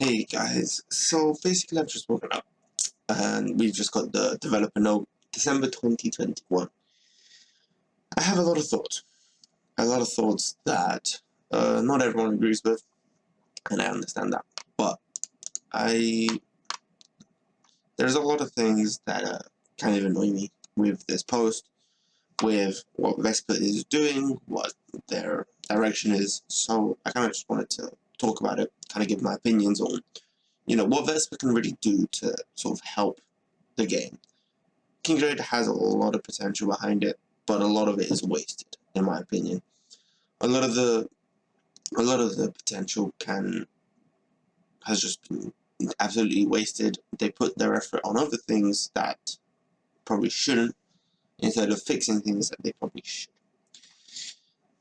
Hey guys, so basically I've just woken up and we've just got the developer note, December 2021. I have a lot of thoughts that not everyone agrees with, and I understand that, but there's a lot of things that kind of annoy me with this post, with what Vespa is doing, what their direction is, so I kind of just wanted to talk about it, kind of give my opinions on what Vespa can really do to sort of help the game. Kindred has a lot of potential behind it, but a lot of it is wasted, in my opinion. A lot of the potential has just been absolutely wasted. They put their effort on other things that probably shouldn't, instead of fixing things that they probably should.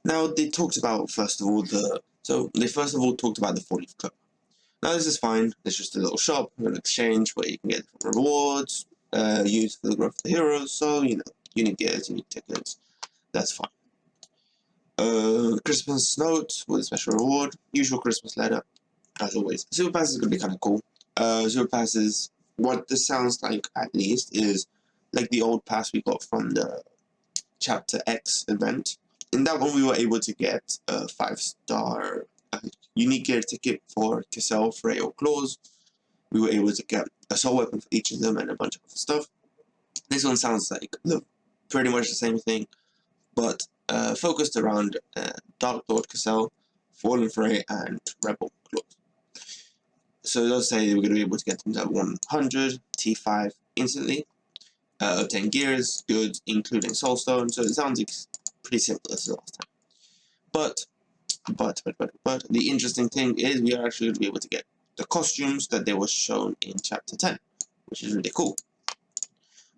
Now, they talked about, first of all, talked about the 4-leaf club. Now, this is fine. It's just a little shop, an exchange where you can get different rewards, used for the growth of the heroes. So, unique gears, unique tickets. That's fine. Christmas note with a special reward. Usual Christmas letter, as always. Super Pass is going to be kind of cool. Super Passes, what this sounds like, at least, is like the old pass we got from the Chapter X event. In that one, we were able to get a 5-star unique gear ticket for Cassell, Frey, or Claws. We were able to get a soul weapon for each of them and a bunch of other stuff. This one sounds like pretty much the same thing, but focused around Dark Lord Cassell, Fallen Frey, and Rebel Claws. So it does say we're going to be able to get them at 100 T5 instantly, obtain gears, goods, including Soulstone. So it sounds pretty simple as the last time. But the interesting thing is we are actually going to be able to get the costumes that they were shown in Chapter 10, which is really cool.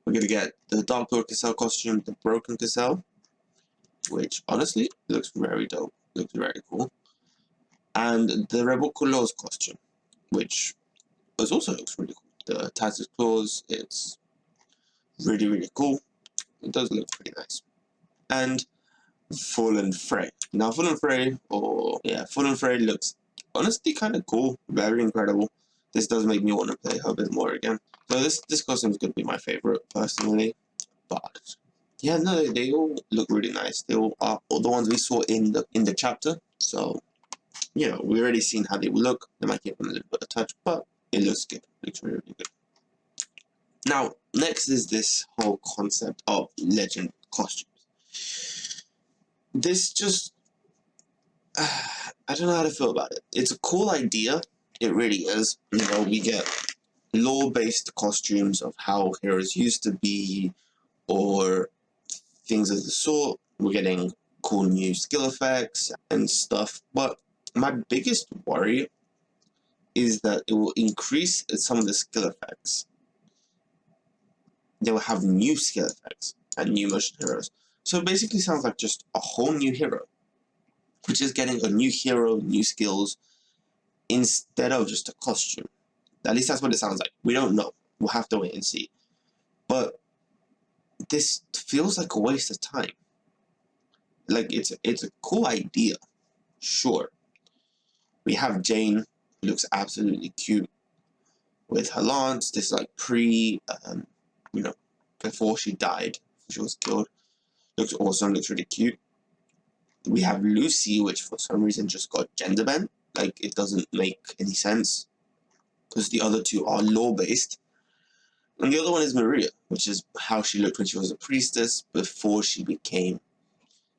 We're going to get the Dark Lord Cassell costume, the Broken Cassell, which honestly looks very dope, looks very cool. And the Rebel Claws costume, which also looks really cool. The Tattered Claws, it's really, really cool. It does look pretty nice. And Fallen Frey. Now, Fallen Frey looks honestly kind of cool, very incredible. This does make me want to play her a bit more again. So this costume is going to be my favorite, personally. But yeah, no, they all look really nice. They all are all the ones we saw in the chapter. So we already seen how they will look. They might give them a little bit of touch, but it looks good. It looks really, really good. Now, next is this whole concept of legend costumes. This just, I don't know how to feel about it. It's a cool idea. It really is. We get lore-based costumes of how heroes used to be, or things of the sort. We're getting cool new skill effects and stuff. But my biggest worry is that it will increase some of the skill effects. They will have new skill effects and new motion heroes. So it basically sounds like just a whole new hero. We're just getting a new hero, new skills, instead of just a costume. At least that's what it sounds like. We don't know. We'll have to wait and see. But this feels like a waste of time. Like, it's a cool idea. Sure. We have Jane, who looks absolutely cute, with her lance. This is like before she died, before she was killed. Looks awesome, looks really cute. We have Lucy, which for some reason just got gender bent. Like, it doesn't make any sense, because the other two are law-based. And the other one is Maria, which is how she looked when she was a priestess before she became,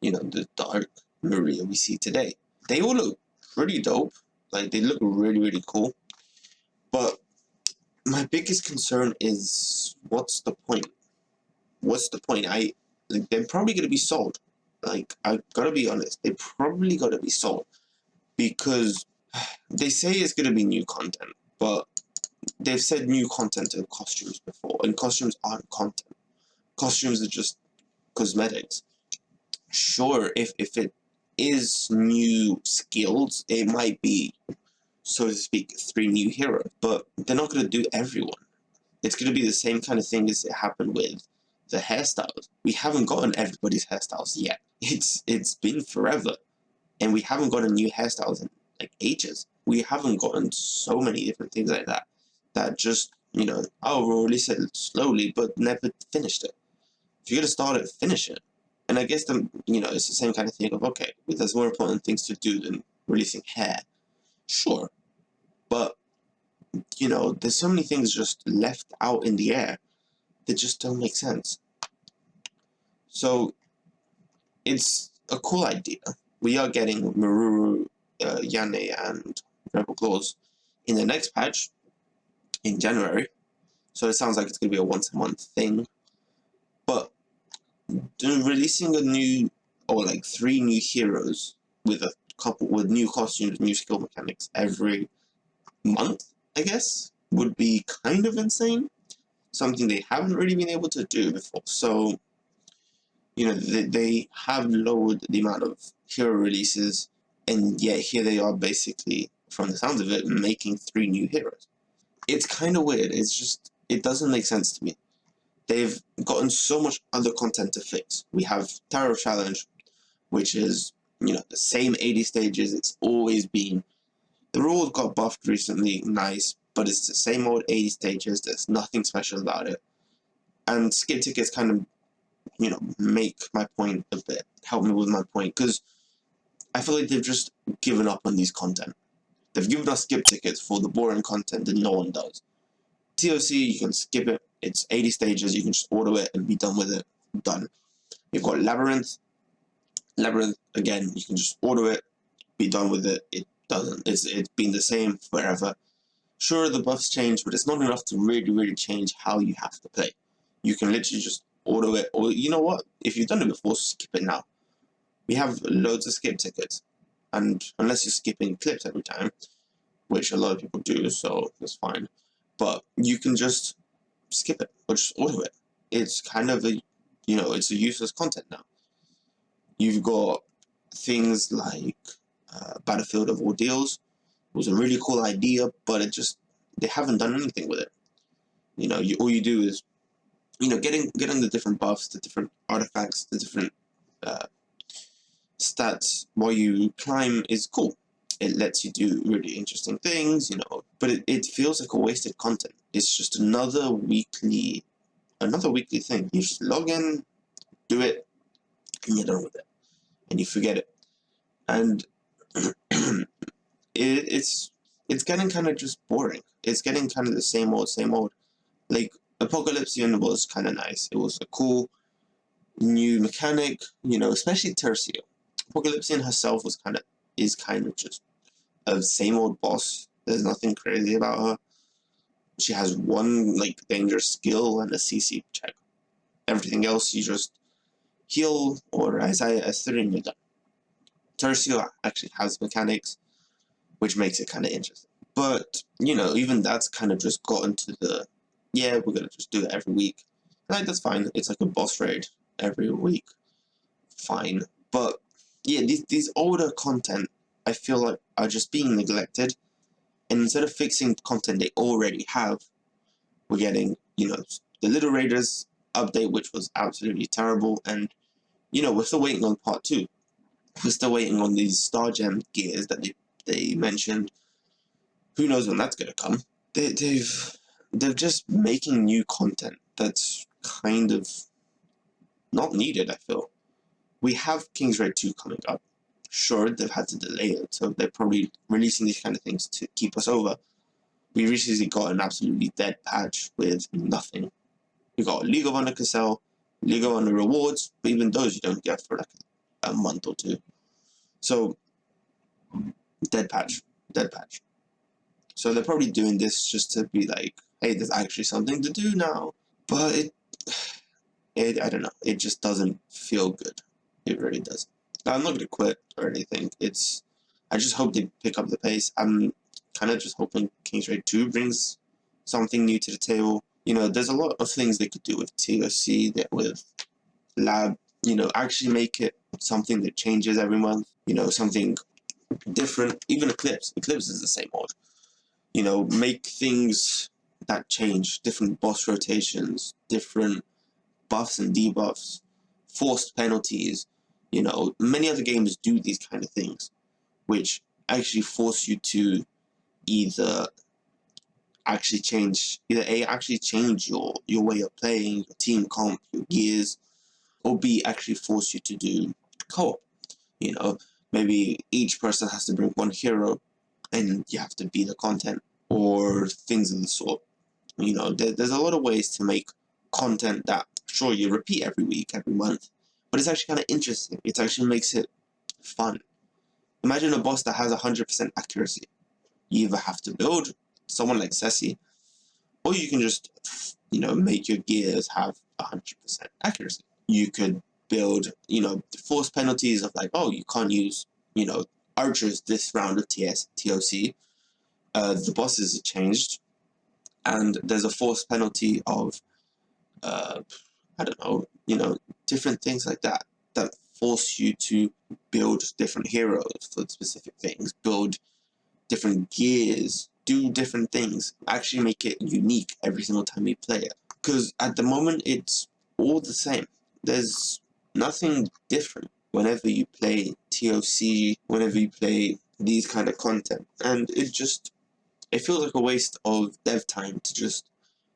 the dark Maria we see today. They all look pretty dope. Like, they look really, really cool. But my biggest concern is, what's the point? What's the point? They're probably going to be sold. Like, I gotta be honest, they probably gotta be sold, because they say it's gonna be new content, but they've said new content in costumes before, and costumes aren't content. Costumes are just cosmetics. Sure, if it is new skills, it might be, so to speak, 3 new heroes, but they're not gonna do everyone. It's gonna be the same kind of thing as it happened with the hairstyles. We haven't gotten everybody's hairstyles yet. It's been forever, and we haven't gotten new hairstyles in like ages. we haven't gotten so many different things like that that just, you know, oh, we'll release it slowly, but never finished it. If you're going to start it, finish it. And I guess, you know, it's the same kind of thing of, okay, there's more important things to do than releasing hair. Sure. But, you know, there's so many things just left out in the air that just don't make sense. So, it's a cool idea. We are getting Maruru, Yane, and Rebel Claws in the next patch in January. So it sounds like it's going to be a once-a-month thing. But releasing a new, or like 3 new heroes with a couple, with new costumes, new skill mechanics every month, I guess, would be kind of insane. Something they haven't really been able to do before. So, you know, they have lowered the amount of hero releases, and yet here they are basically, from the sounds of it, making 3 new heroes. It's kind of weird. It's just, it doesn't make sense to me. They've gotten so much other content to fix. We have Tower of Challenge, which is, you know, the same 80 stages it's always been. The rules got buffed recently, nice, but it's the same old 80 stages. There's nothing special about it. And skip tickets kind of, you know, make my point a bit, help me with my point, because I feel like they've just given up on these content. They've given us skip tickets for the boring content that no one does. TOC, you can skip it. It's 80 stages. You can just order it and be done with it. Done. You've got Labyrinth. Labyrinth, again, you can just order it, be done with it. It doesn't. It's been the same forever. Sure, the buffs change, but it's not enough to really change how you have to play. You can literally just order it, or you know what? If you've done it before, skip it now. We have loads of skip tickets, and unless you're skipping clips every time, which a lot of people do, so that's fine. But you can just skip it or just order it. It's kind of a, you know, it's a useless content now. You've got things like Battlefield of Ordeals. It was a really cool idea, but it just, they haven't done anything with it. You know, all you do is, you know, getting the different buffs, the different artifacts, the different stats while you climb is cool. It lets you do really interesting things, you know, but it feels like a wasted content. It's just another weekly thing. You just log in, do it, and you're done with it, and you forget it. And it's getting kind of just boring. It's getting kind of the same old. Like, Apocalypsean was kind of nice. It was a cool new mechanic, you know, especially Tercio. Apocalypsean herself is kind of just a same old boss. There's nothing crazy about her. She has one, like, dangerous skill and a CC check. Everything else, you just heal, or as you're done. Tercio actually has mechanics, which makes it kind of interesting. But, you know, even that's kind of just gotten to the, yeah, we're going to just do it every week. Like, that's fine. It's like a boss raid every week. Fine. But, yeah, these older content, I feel like, are just being neglected. And instead of fixing content they already have, we're getting, you know, the Little Raiders update, which was absolutely terrible. And, you know, we're still waiting on part 2. We're still waiting on these Star Gem gears that they mentioned. Who knows when that's going to come. They're just making new content that's kind of not needed, I feel. We have King's Raid 2 coming up. Sure, they've had to delay it, so they're probably releasing these kind of things to keep us over. We recently got an absolutely dead patch with nothing. We got League of Honor Cassell, League of Honor rewards, but even those you don't get for like a month or 2. So, dead patch. So they're probably doing this just to be like, hey, there's actually something to do now. But I don't know. It just doesn't feel good. It really doesn't. I'm not going to quit or anything. I just hope they pick up the pace. I'm kind of just hoping King's Raid 2 brings something new to the table. You know, there's a lot of things they could do with TOC, with Lab. You know, actually make it something that changes every month. You know, something different. Even Eclipse. Eclipse is the same old. You know, make things that change. Different boss rotations, different buffs and debuffs, forced penalties. You know, many other games do these kind of things, which actually force you to either actually change your way of playing, your team comp, your gears, or B, actually force you to do co-op. You know, maybe each person has to bring one hero and you have to beat the content, or things of the sort. You know, there's a lot of ways to make content that, sure, you repeat every week, every month, but it's actually kind of interesting. It actually makes it fun. Imagine a boss that has 100% accuracy. You either have to build someone like Ceci, or you can just, make your gears have 100% accuracy. You could build, force penalties of like, oh, you can't use, archers this round of TOC. The bosses are changed, and there's a force penalty of, I don't know, different things like that force you to build different heroes for specific things, build different gears, do different things, actually make it unique every single time you play it. Because at the moment, it's all the same. There's nothing different whenever you play TOC, whenever you play these kind of content. And it feels like a waste of dev time to just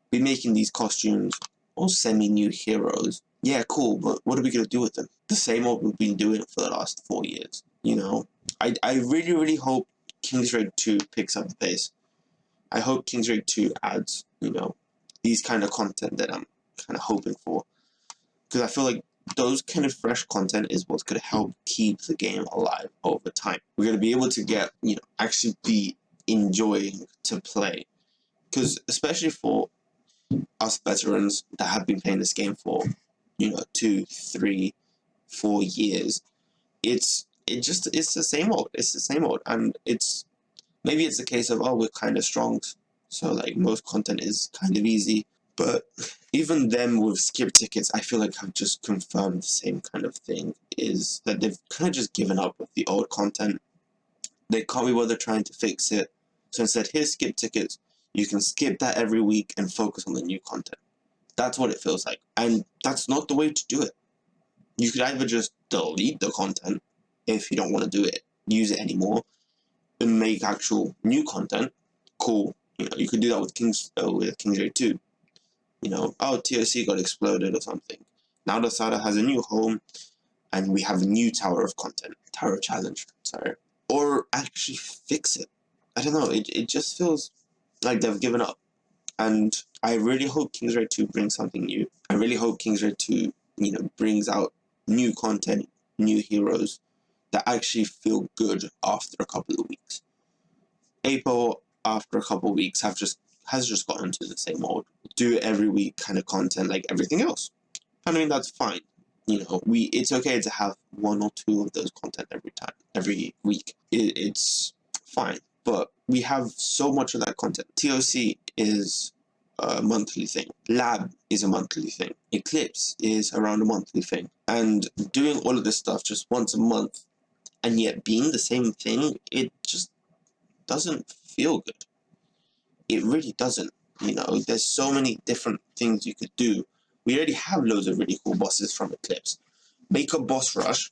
be making these costumes or semi-new heroes. Yeah, cool, but what are we going to do with them? The same old we've been doing for the last 4 years, I really, really hope King's Raid 2 picks up the pace. I hope King's Raid 2 adds, these kind of content that I'm kind of hoping for. Because I feel like those kind of fresh content is what's going to help keep the game alive over time. We're going to be able to get, actually be enjoying to play. Because especially for us veterans that have been playing this game for, 2, 3, 4 years, it's the same old. It's the same old, and maybe it's a case of, oh, we're kind of strong, so like most content is kind of easy. But even them with skip tickets, I feel like have just confirmed the same kind of thing, is that they've kind of just given up with the old content. They can't be bothered trying to fix it. So instead, here's skip tickets. You can skip that every week and focus on the new content. That's what it feels like. And that's not the way to do it. You could either just delete the content if you don't want to do it, use it anymore, and make actual new content. Cool. You could do that with King's Raid 2. Oh, TOC got exploded or something. Now the Sada has a new home, and we have a new tower of content. Tower of challenge, sorry. Or actually fix it. I don't know, it just feels like they've given up. And I really hope King's Raid 2 brings something new. I really hope King's Raid 2, brings out new content, new heroes that actually feel good after a couple of weeks. Apo, after a couple of weeks, has just gotten to the same old do every week kind of content like everything else. I mean, that's fine. It's okay to have 1 or 2 of those content every week. It's fine. But we have so much of that content. TOC is a monthly thing. Lab is a monthly thing. Eclipse is around a monthly thing. And doing all of this stuff just once a month, and yet being the same thing, it just doesn't feel good. It really doesn't. There's so many different things you could do. We already have loads of really cool bosses from Eclipse. Make a boss rush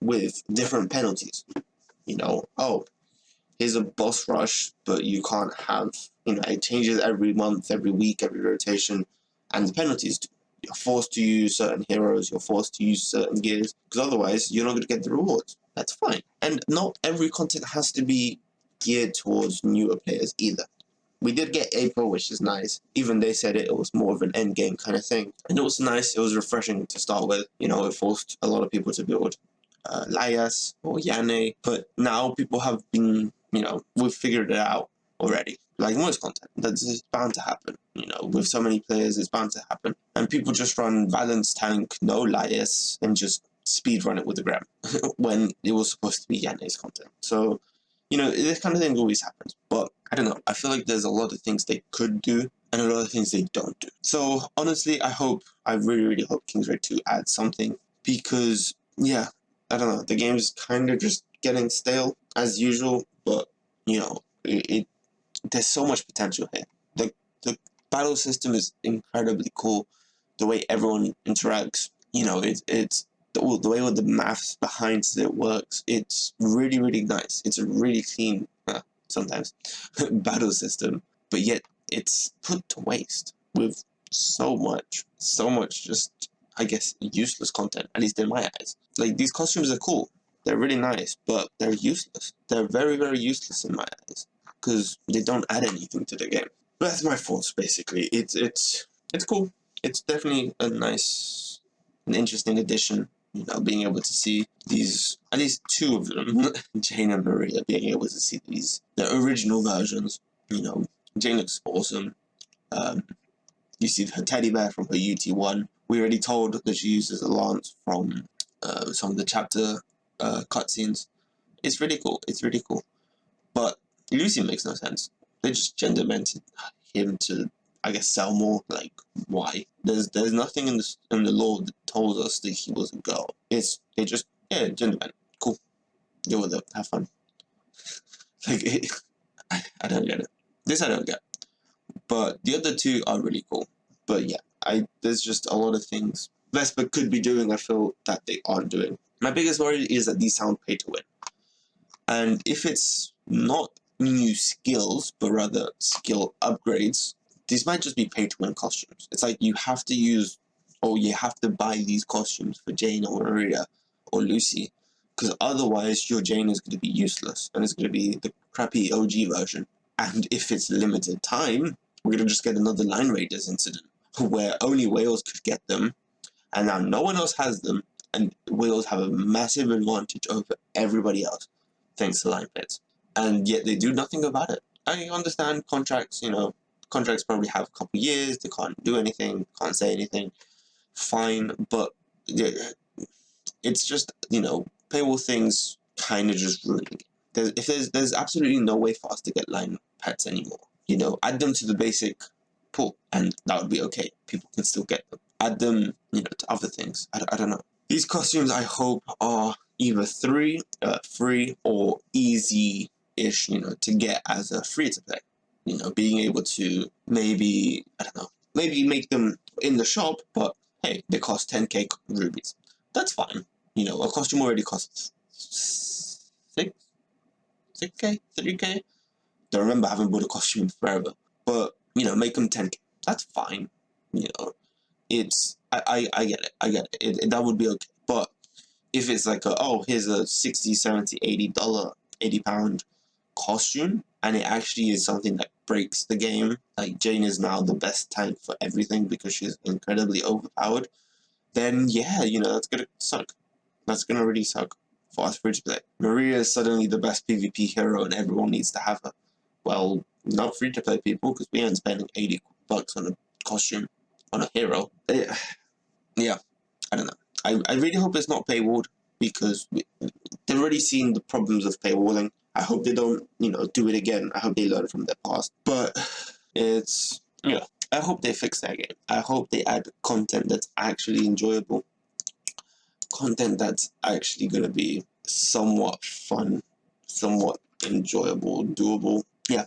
with different penalties. Oh, here's a boss rush, but you can't have, it changes every month, every week, every rotation, and the penalties do. You're forced to use certain heroes, you're forced to use certain gears, because otherwise you're not going to get the rewards. That's fine. And not every content has to be geared towards newer players either. We did get April, which is nice. Even they said it was more of an end game kind of thing. And it was nice, it was refreshing to start with. It forced a lot of people to build Laias or Yane. But now people have been, we've figured it out already. Like most content, that's just bound to happen. With so many players, it's bound to happen. And people just run balance tank, no Laias, and just speed run it with the Gram when it was supposed to be Yane's content. So, this kind of thing always happens. But I don't know. I feel like there's a lot of things they could do and a lot of things they don't do. So honestly, I really, really hope King's Raid 2 adds something, because, yeah, I don't know. The game's kind of just getting stale as usual, but, there's so much potential here. The battle system is incredibly cool. The way everyone interacts, it's the way with the maths behind it works. It's really, really nice. It's a really clean sometimes battle system, but yet it's put to waste with so much just, I guess, useless content, at least in my eyes. Like, these costumes are cool, they're really nice, but they're useless. They're very, very useless in my eyes, because they don't add anything to the game. But that's my thoughts, basically. It's cool. It's definitely an interesting addition, you know, being able to see these, at least two of them, Jane and Maria, being able to see the original versions. You know, Jane looks awesome. You see her teddy bear from her UT1. We already told that she uses a lance from some of the chapter cutscenes. It's really cool. It's really cool. But Lucy makes no sense. They just gender bent him to, I guess, sell more. Like, why? There's nothing in the law that told us that he was a girl. They just gender bent. Cool. Deal with it. Have fun. Like, I don't get it. This I don't get. But the other two are really cool. But yeah, there's just a lot of things Vespa could be doing, I feel, that they aren't doing. My biggest worry is that these sound pay to win. And if it's not new skills, but rather skill upgrades, these might just be pay to win costumes. It's like you have to use, or you have to buy these costumes for Jane or Maria or Lucy, because otherwise your Jane is going to be useless, and it's going to be the crappy OG version. And if it's limited time, we're going to just get another Line Raiders incident, where only Wales could get them, and now no one else has them, and Wales have a massive advantage over everybody else, thanks to line pits. And yet they do nothing about it. I understand contracts, you know, contracts probably have a couple years, they can't do anything, can't say anything, fine, but it's just, you know, paywall things kind of just ruining it. There's absolutely no way for us to get line pets anymore. You know, add them to the basic pool, and that would be okay. People can still get them. Add them, you know, to other things. I don't know. These costumes, I hope, are either free or easy-ish, you know, to get as a free-to-play. You know, being able to maybe, I don't know, maybe make them in the shop, but hey, they cost 10k rubies. That's fine. You know, a costume already costs 6k, 3k. Don't remember, I haven't bought a costume forever. But, you know, make them 10k. That's fine. You know, it's, I get it. I get it. That would be okay. But if it's like here's a 60, 70, £80 costume, and it actually is something that breaks the game, like Jane is now the best tank for everything because she's incredibly overpowered, then yeah, you know, that's gonna suck. That's gonna really suck for us free to play. Maria is suddenly the best PvP hero and everyone needs to have her. Well, not free to play people, because we aren't spending $80 on a costume, on a hero. Yeah, I don't know. I really hope it's not paywalled, because they've already seen the problems of paywalling. I hope they don't, you know, do it again. I hope they learn from their past. But it's, yeah, I hope they fix that game. I hope they add content that's actually enjoyable. Content that's actually going to be somewhat fun, somewhat enjoyable, doable. Yeah,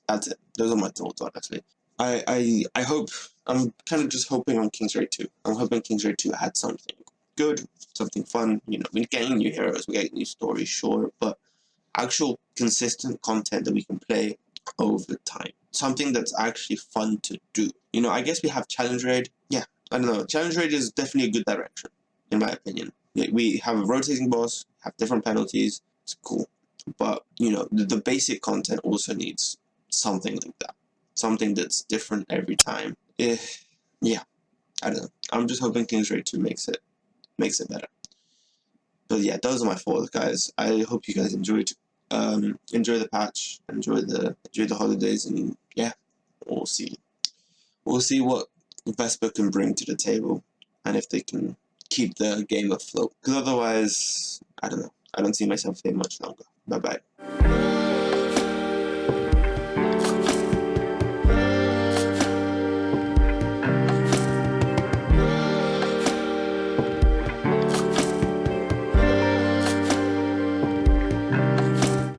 that's it. Those are my thoughts, honestly. I hope, I'm kind of just hoping on King's Raid 2. I'm hoping King's Raid 2 had something good, something fun. You know, we're getting new heroes, we're getting new stories, sure, but actual consistent content that we can play over time. Something that's actually fun to do. You know, I guess we have Challenge Raid. Yeah, I don't know. Challenge Raid is definitely a good direction, in my opinion. We have a rotating boss, have different penalties. It's cool. But, you know, the basic content also needs something like that. Something that's different every time. Yeah, I don't know. I'm just hoping King's Raid 2 makes it better. But yeah, those are my thoughts, guys. I hope you guys enjoyed. Enjoy the patch, enjoy the holidays, and yeah, we'll see what Vespa can bring to the table, and if they can keep the game afloat. Because otherwise, I don't know. I don't see myself here much longer. Bye bye.